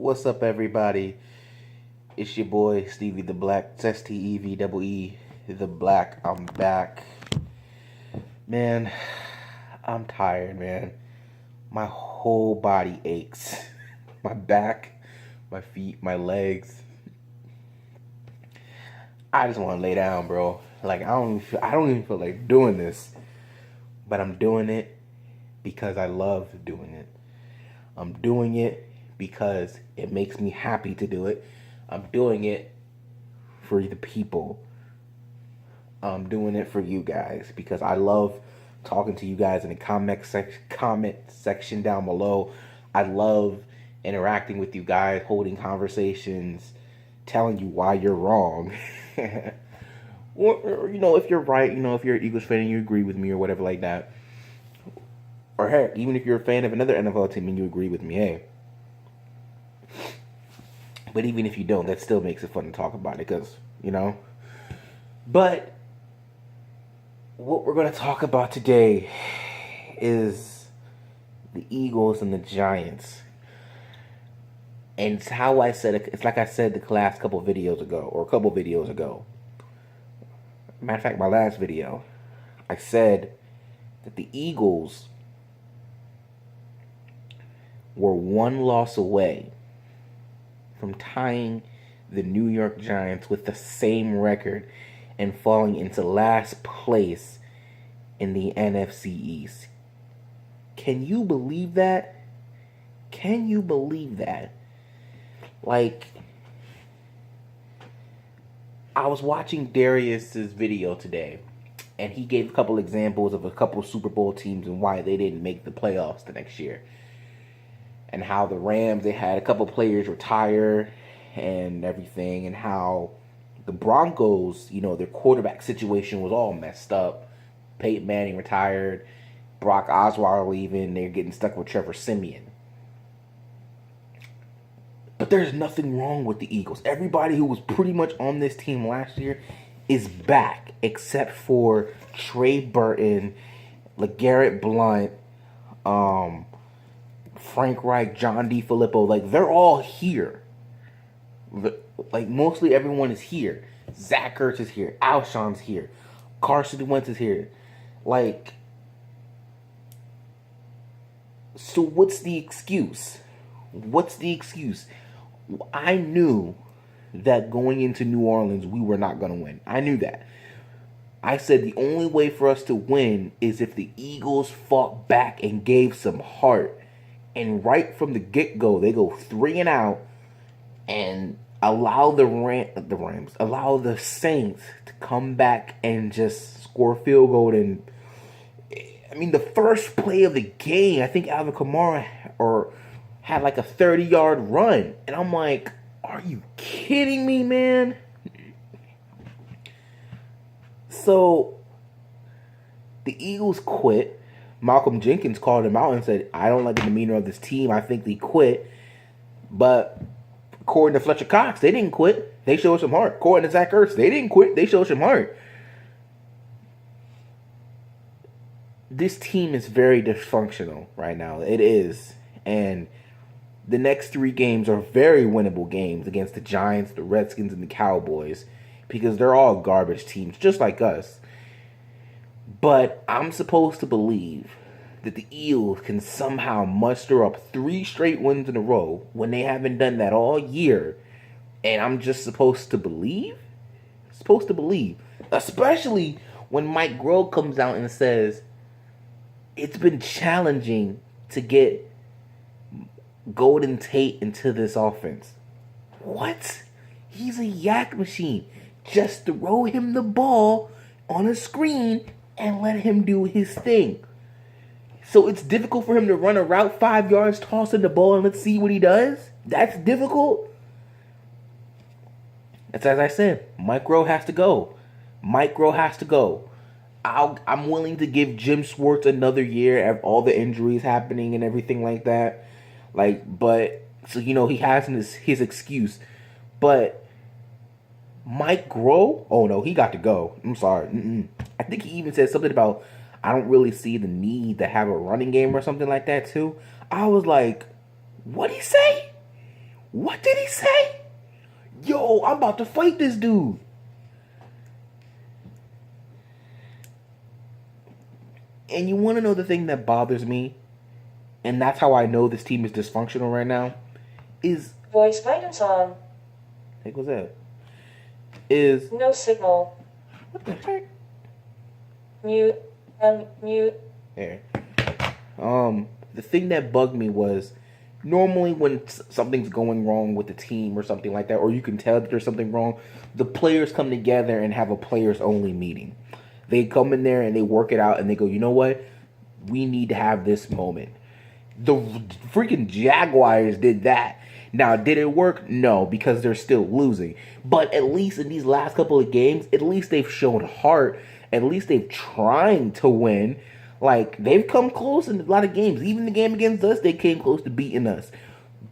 What's up, everybody? It's your boy Stevie the Black. It's STEVEE the Black. I'm back, man. I'm tired, man. My whole body aches. My back, my feet, my legs. I just want to lay down, bro. Like I don't even feel like doing this, but I'm doing it because I love doing it. I'm doing it because it makes me happy to do it. I'm doing it for the people. I'm doing it for you guys because I love talking to you guys in the comment section down below. I love interacting with you guys, holding conversations, telling you why you're wrong. or if you're right, if you're an Eagles fan and you agree with me or whatever like that. Or heck, even if you're a fan of another NFL team and you agree with me, hey. But even if you don't, that still makes it fun to talk about it because, But what we're going to talk about today is the Eagles and the Giants. And it's how I said it. It's like I said the last couple videos ago. Matter of fact, my last video, I said that the Eagles were one loss away from tying the New York Giants with the same record and falling into last place in the NFC East. Can you believe that? Can you believe that? Like, I was watching Darius's video today, and he gave a couple examples of a couple Super Bowl teams and why they didn't make the playoffs the next year. And how the Rams, they had a couple players retire and everything. And how the Broncos, their quarterback situation was all messed up. Peyton Manning retired. Brock Osweiler leaving. They're getting stuck with Trevor Siemian. But there's nothing wrong with the Eagles. Everybody who was pretty much on this team last year is back. Except for Trey Burton, LeGarrette Blount, Frank Reich, John DeFilippo, like, they're all here. Like, mostly everyone is here. Zach Ertz is here. Alshon's here. Carson Wentz is here. Like, so what's the excuse? What's the excuse? I knew that going into New Orleans, we were not going to win. I knew that. I said the only way for us to win is if the Eagles fought back and gave some heart. And right from the get-go, they go 3-and-out and allow the Rams, allow the Saints to come back and just score a field goal. And I mean, the first play of the game, I think Alvin Kamara had like a 30-yard run. And I'm like, are you kidding me, man? So the Eagles quit. Malcolm Jenkins called him out and said, I don't like the demeanor of this team. I think they quit. But according to Fletcher Cox, they didn't quit. They showed some heart. According to Zach Ertz, they didn't quit. They showed some heart. This team is very dysfunctional right now. It is. And the next 3 games are very winnable games against the Giants, the Redskins, and the Cowboys. Because they're all garbage teams, just like us. But I'm supposed to believe that the Eagles can somehow muster up 3 straight wins in a row when they haven't done that all year. And I'm just supposed to believe? Supposed to believe. Especially when Mike Groh comes out and says, it's been challenging to get Golden Tate into this offense. What? He's a yak machine. Just throw him the ball on a screen and let him do his thing. So it's difficult for him to run a route 5 yards, toss in the ball, and let's see what he does? That's difficult? That's as I said. Mike Groh has to go. Mike Groh has to go. I'm willing to give Jim Schwartz another year of all the injuries happening and everything like that. But so he has his excuse. But Mike Groh, oh no, he got to go. I'm sorry. I think he even said something about, I don't really see the need to have a running game or something like that too. I was like, what'd he say? What did he say? Yo, I'm about to fight this dude. And you want to know the thing that bothers me? And that's how I know this team is dysfunctional right now. Is voice guidance on. Heck was that? Is no signal. What the heck? Mute. Mute. There. The thing that bugged me was normally when something's going wrong with the team or something like that, or you can tell that there's something wrong, the players come together and have a players only meeting. They come in there and they work it out and they go, you know what? We need to have this moment. The freaking Jaguars did that. Now, did it work? No, because they're still losing. But at least in these last couple of games, at least they've shown heart. At least they've trying to win. Like, they've come close in a lot of games. Even the game against us, they came close to beating us.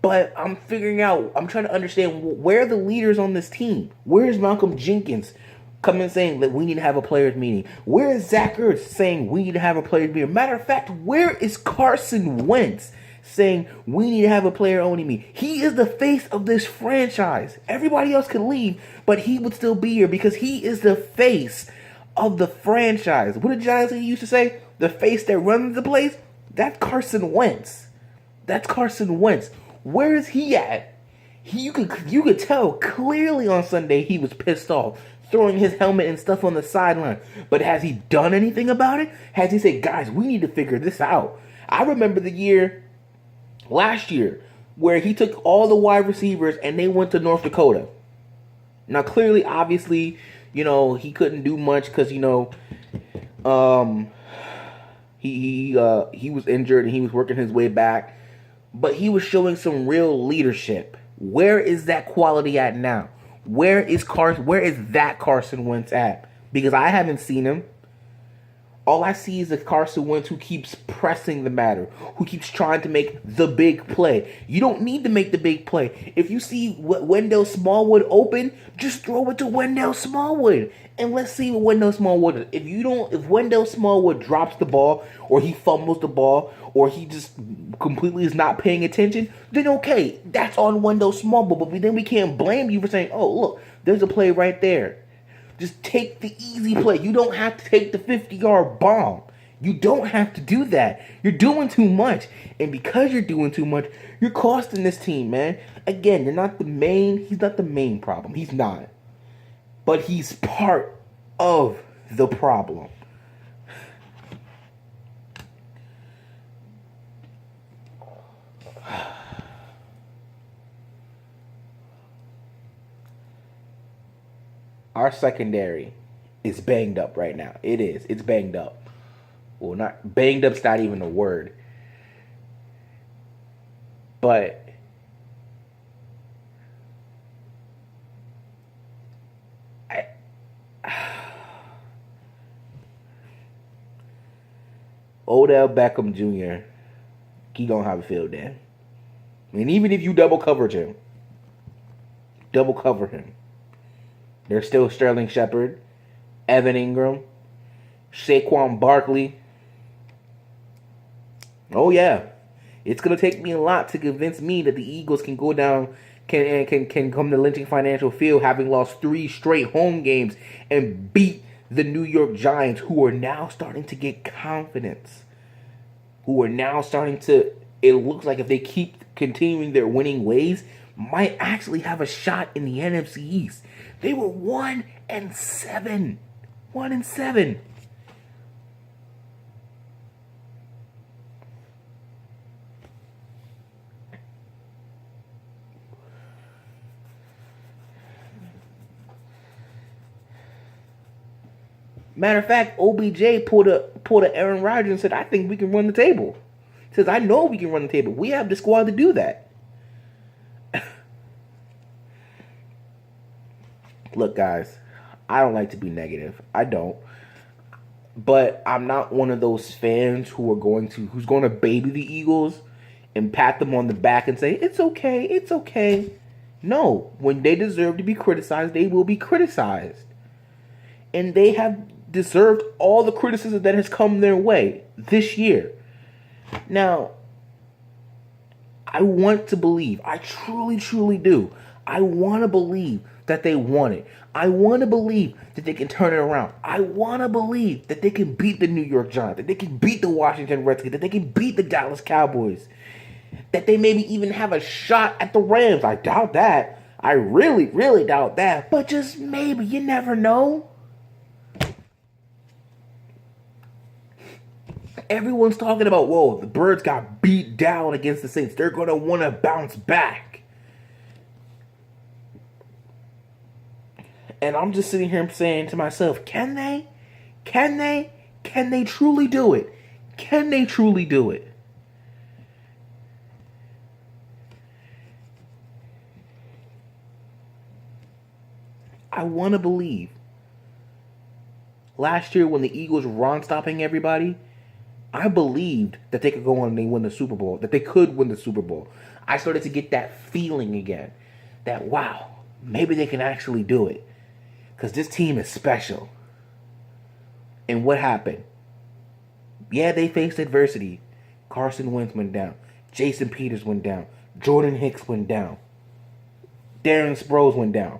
But I'm trying to understand, where are the leaders on this team? Where's Malcolm Jenkins coming saying that we need to have a players meeting? Where is Zach Ertz saying we need to have a players meeting? Matter of fact, where is Carson Wentz saying we need to have a player only meeting? He is the face of this franchise. Everybody else could leave, but he would still be here because he is the face of the franchise. What did Giants used to say? The face that runs the place? That's Carson Wentz. That's Carson Wentz. Where is he at? You could tell clearly on Sunday he was pissed off, throwing his helmet and stuff on the sideline. But has he done anything about it? Has he said, guys, we need to figure this out? I remember the year, last year, where he took all the wide receivers and they went to North Dakota. Now, clearly, obviously, he couldn't do much because, he was injured and he was working his way back. But he was showing some real leadership. Where is that quality at now? Where is that Carson Wentz at? Because I haven't seen him. All I see is a Carson Wentz who keeps pressing the matter, who keeps trying to make the big play. You don't need to make the big play. If you see Wendell Smallwood open, just throw it to Wendell Smallwood. And let's see what Wendell Smallwood does. If Wendell Smallwood drops the ball, or he fumbles the ball, or he just completely is not paying attention, then okay, that's on Wendell Smallwood. But then we can't blame you for saying, oh, look, there's a play right there. Just take the easy play. You don't have to take the 50-yard bomb. You don't have to do that. You're doing too much. And because you're doing too much, you're costing this team, man. Again, he's not the main problem. He's not. But he's part of the problem. Our secondary is banged up right now. It is. It's banged up. Well, not banged up's not even a word. But Odell Beckham Jr., he gonna have a field day. I mean, even if you double cover him, there's still Sterling Shepard, Evan Ingram, Saquon Barkley. Oh yeah, it's gonna take me a lot to convince me that the Eagles can go down, can come to Lynching Financial Field, having lost 3 straight home games and beat the New York Giants, who are now starting to get confidence. It looks like if they keep continuing their winning ways, might actually have a shot in the NFC East. They were 1-7. 1-7. Matter of fact, OBJ pulled a Aaron Rodgers and said, I think we can run the table. He says, I know we can run the table. We have the squad to do that. Look, guys, I don't like to be negative. I don't. But I'm not one of those fans who's going to baby the Eagles and pat them on the back and say, it's okay, it's okay. No, when they deserve to be criticized, they will be criticized. And they have deserved all the criticism that has come their way this year. Now, I want to believe. I truly, truly do. I want to believe that they want it. I want to believe that they can turn it around. I want to believe that they can beat the New York Giants, that they can beat the Washington Redskins, that they can beat the Dallas Cowboys, that they maybe even have a shot at the Rams. I doubt that. I really, really doubt that. But just maybe. You never know. Everyone's talking about, whoa, the Birds got beat down against the Saints. They're going to want to bounce back. And I'm just sitting here saying to myself, can they? Can they? Can they truly do it? Can they truly do it? I want to believe. Last year when the Eagles were run stopping everybody, I believed that they could go on and they win the Super Bowl, that they could win the Super Bowl. I started to get that feeling again, that wow, maybe they can actually do it. Because this team is special. And what happened? Yeah, they faced adversity. Carson Wentz went down. Jason Peters went down. Jordan Hicks went down. Darren Sproles went down.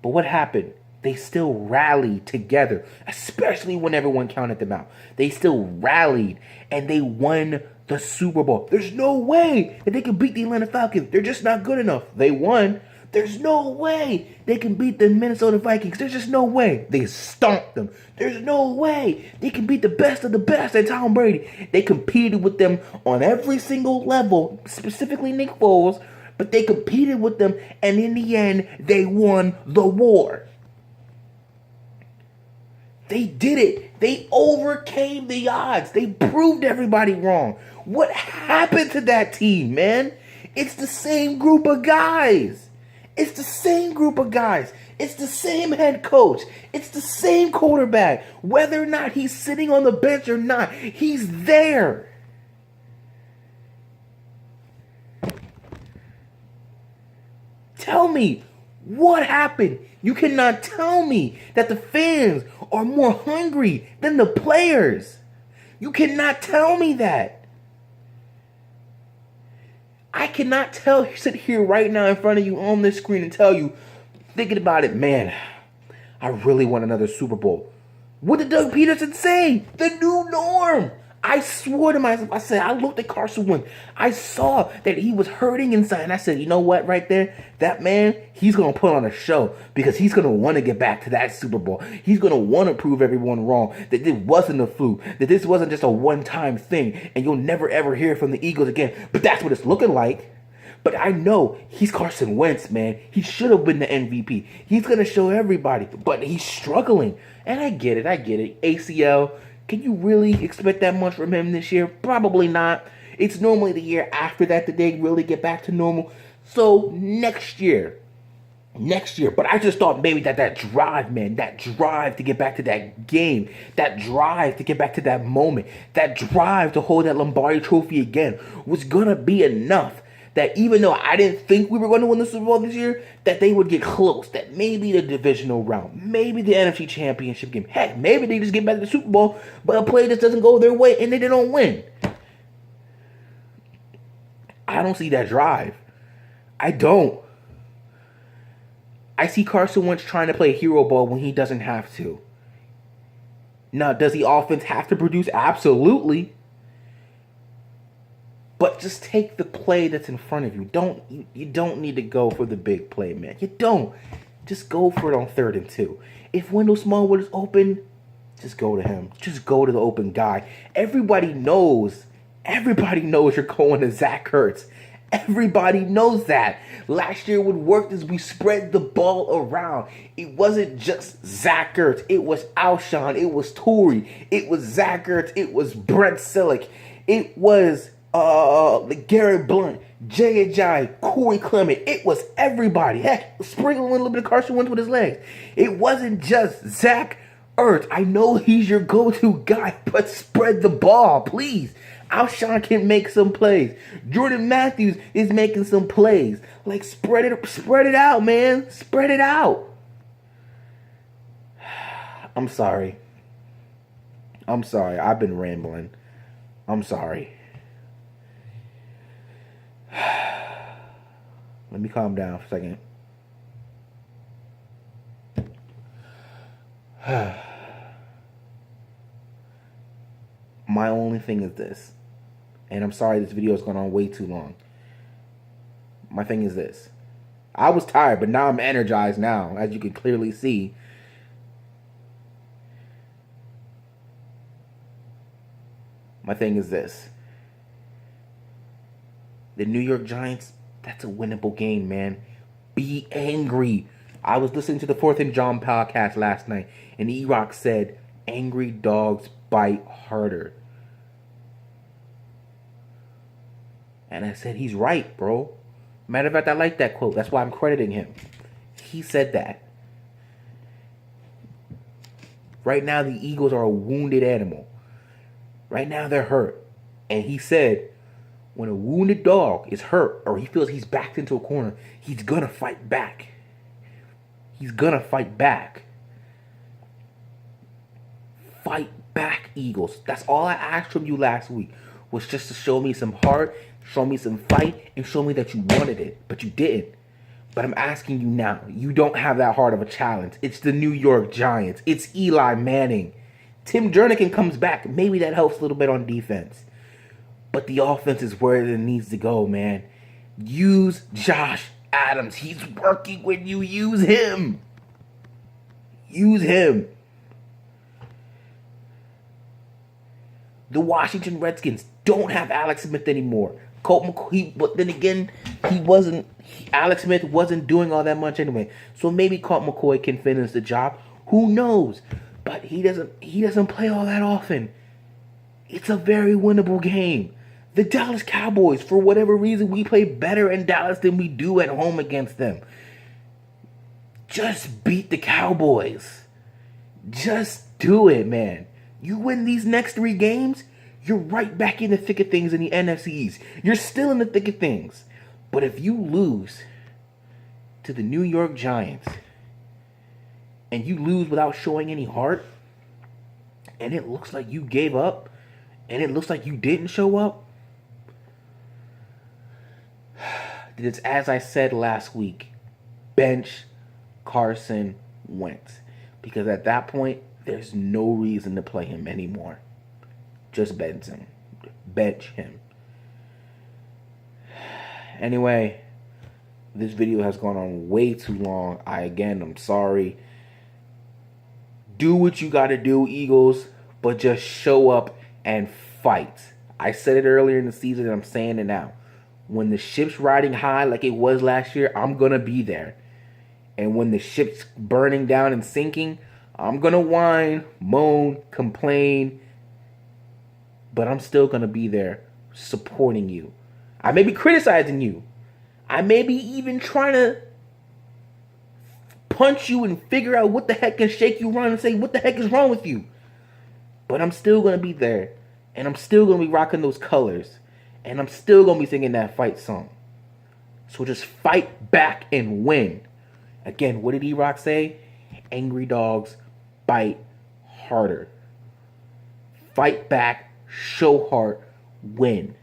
But what happened? They still rallied together, especially when everyone counted them out. They still rallied, and they won the Super Bowl. There's no way that they can beat the Atlanta Falcons. They're just not good enough. They won. There's no way they can beat the Minnesota Vikings. There's just no way. They stomped them. There's no way they can beat the best of the best at Tom Brady. They competed with them on every single level, specifically Nick Foles, but they competed with them, and in the end, they won the war. They did it. They overcame the odds. They proved everybody wrong. What happened to that team, man? It's the same group of guys. It's the same group of guys. It's the same head coach. It's the same quarterback. Whether or not he's sitting on the bench or not, he's there. Tell me, what happened? You cannot tell me that the fans are more hungry than the players. You cannot tell me that. I cannot sit here right now in front of you on this screen and tell you, thinking about it, man, I really want another Super Bowl. What did Doug Peterson say? The new norm. I swore to myself, I looked at Carson Wentz. I saw that he was hurting inside. And I said, you know what, right there? That man, he's going to put on a show because he's going to want to get back to that Super Bowl. He's going to want to prove everyone wrong that this wasn't a fluke, that this wasn't just a one-time thing, and you'll never, ever hear from the Eagles again. But that's what it's looking like. But I know he's Carson Wentz, man. He should have been the MVP. He's going to show everybody. But he's struggling. And I get it. ACL. Can you really expect that much from him this year? Probably not. It's normally the year after that they really get back to normal. So next year. But I just thought maybe that drive, man, that drive to get back to that game, that drive to get back to that moment, that drive to hold that Lombardi trophy again was going to be enough. That even though I didn't think we were going to win the Super Bowl this year, that they would get close. That maybe the divisional round, maybe the NFC Championship game. Heck, maybe they just get back to the Super Bowl, but a play just doesn't go their way and they don't win. I don't see that drive. I don't. I see Carson Wentz trying to play hero ball when he doesn't have to. Now, does the offense have to produce? Absolutely. But just take the play that's in front of you. You don't need to go for the big play, man. You don't. Just go for it on 3rd and 2. If Wendell Smallwood is open, just go to him. Just go to the open guy. Everybody knows you're going to Zach Ertz. Everybody knows that. Last year what worked is we spread the ball around. It wasn't just Zach Ertz. It was Alshon. It was Torrey. It was Zach Ertz. It was Brent Selleck. It was Garrett Blunt, Jay Ajayi, Corey Clement. It was everybody. Heck, sprinkling a little bit of Carson Wentz with his legs. It wasn't just Zach Ertz. I know he's your go-to guy, but spread the ball, please. Alshon can make some plays. Jordan Matthews is making some plays. Like, spread it out, man. Spread it out. I'm sorry. I've been rambling. I'm sorry. Let me calm down for a second. My only thing is this, and I'm sorry this video has gone on way too long. My thing is this. I was tired, but now I'm energized now, as you can clearly see. My thing is this. The New York Giants, that's a winnable game, man. Be angry. I was listening to the Fourth and John podcast last night, and E-Rock said, angry dogs bite harder. And I said, he's right, bro. Matter of fact, I like that quote. That's why I'm crediting him. He said that. Right now, the Eagles are a wounded animal. Right now, they're hurt. And he said, when a wounded dog is hurt or he feels he's backed into a corner, he's going to fight back. He's going to fight back. Fight back, Eagles. That's all I asked from you last week, was just to show me some heart, show me some fight, and show me that you wanted it, but you didn't. But I'm asking you now. You don't have that hard of a challenge. It's the New York Giants. It's Eli Manning. Tim Jernigan comes back. Maybe that helps a little bit on defense. But the offense is where it needs to go, man. Use Josh Adams. He's working when you use him. Use him. The Washington Redskins don't have Alex Smith anymore. Colt McCoy, but then again, Alex Smith wasn't doing all that much anyway. So maybe Colt McCoy can finish the job. Who knows? But he doesn't play all that often. It's a very winnable game. The Dallas Cowboys, for whatever reason, we play better in Dallas than we do at home against them. Just beat the Cowboys. Just do it, man. You win these next 3 games, you're right back in the thick of things in the NFC East. You're still in the thick of things. But if you lose to the New York Giants, and you lose without showing any heart, and it looks like you gave up, and it looks like you didn't show up, then it's as I said last week, bench Carson Wentz. Because at that point, there's no reason to play him anymore. Just bench him. Bench him. Anyway, this video has gone on way too long. I'm sorry. Do what you gotta do, Eagles, but just show up and fight. I said it earlier in the season and I'm saying it now. When the ship's riding high like it was last year, I'm gonna be there. And when the ship's burning down and sinking, I'm gonna whine, moan, complain, but I'm still gonna be there supporting you. I may be criticizing you. I may be even trying to punch you and figure out what the heck can shake you around and say, what the heck is wrong with you? But I'm still going to be there. And I'm still going to be rocking those colors. And I'm still going to be singing that fight song. So just fight back and win. Again, what did E-Rock say? Angry dogs bite harder. Fight back, show heart, win.